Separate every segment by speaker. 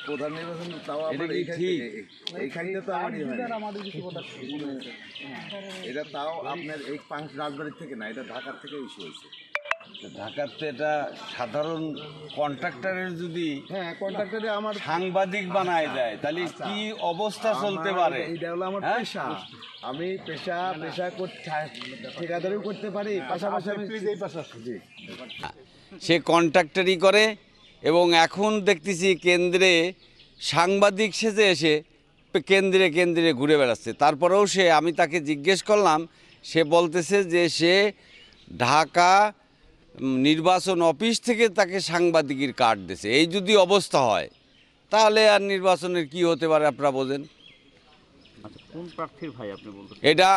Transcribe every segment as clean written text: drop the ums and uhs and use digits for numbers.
Speaker 1: প্রধান নির্বাচন তাও আবার এইখানে তো এটা তাও আপনার এই রাজবাড়ির থেকে না, এটা ঢাকার থেকে ইস্যু হয়েছে।
Speaker 2: ঢাকাতে এটা সাধারণ কন্ট্রাক্টরের যদি
Speaker 1: কন্ট্রাক্টরে আমার
Speaker 2: সাংবাদিক বানায় দেয় তাহলে কি অবস্থা চলতে পারে?
Speaker 1: এটা হলো আমার পেশা, আমি পেশা ঠিকাদারিও করতে পারি, পাশাপাশি
Speaker 2: সে কন্ট্রাক্টরই করে। এবং এখন দেখতেছি কেন্দ্রে সাংবাদিক সেজে এসে কেন্দ্রে কেন্দ্রে ঘুরে বেড়াচ্ছে। তারপরেও আমি তাকে জিজ্ঞেস করলাম, সে বলতেছে যে সে ঢাকা নির্বাচন অফিস থেকে তাকে সাংবাদিকের কার্ড দিয়েছে। এই যদি অবস্থা হয় তাহলে আর নির্বাচনের কি হতে পারে আপনারা বোঝেন।
Speaker 3: কোন প্রার্থীর ভাই আপনি বলতে?
Speaker 2: এটা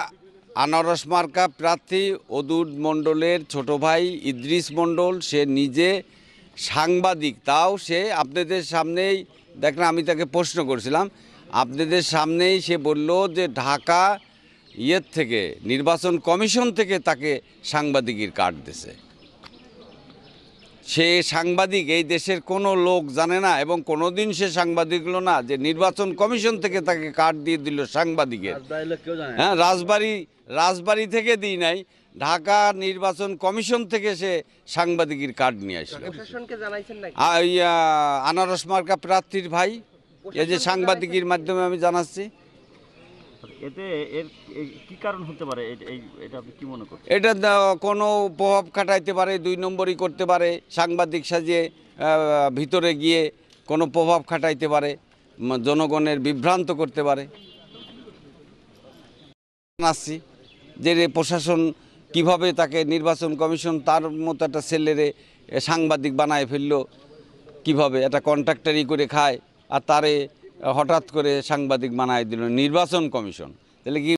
Speaker 2: আনারস মার্কা প্রার্থী অদূর মণ্ডলের ছোট ভাই ইদ্রিস মণ্ডল। সে নিজে সাংবাদিক, তাও সে আপনাদের সামনেই দেখলাম, আমি তাকে প্রশ্ন করেছিলাম, আপনাদের সামনেই সে বলল যে ঢাকা থেকে নির্বাচন কমিশন থেকে তাকে সাংবাদিকের কার্ড দিয়েছে। সে সাংবাদিক এই দেশের কোনো লোক জানে না এবং কোনোদিন সে সাংবাদিক হলো না যে নির্বাচন কমিশন থেকে তাকে কার্ড দিয়ে দিল সাংবাদিকের। হ্যাঁ, রাজবাড়ি থেকে দিই নাই, ঢাকা নির্বাচন কমিশন থেকে সে সাংবাদিকের কার্ড নিয়ে আসে। আনারস মার্কা প্রার্থীর ভাই, এই যে সাংবাদিকের মাধ্যমে আমি জানাচ্ছি।
Speaker 3: এতে এর কি কারণ হতে পারে, এটা আপনি কি মনে করেন?
Speaker 2: এটা কোনো প্রভাব খাটাইতে পারে, 2 নম্বরই করতে পারে, সাংবাদিক সাজিয়ে ভিতরে গিয়ে কোনো প্রভাব খাটাইতে পারে, জনগণের বিভ্রান্ত করতে পারে। আসছি যে প্রশাসন কিভাবে তাকে নির্বাচন কমিশন তার মতো একটা ছেলেরে সাংবাদিক বানায় ফেললো, কিভাবে একটা কন্ট্রাক্টারি করে খায় আর তারে হঠাৎ করে সাংবাদিক বানায় দিল নির্বাচন কমিশন। তাহলে কি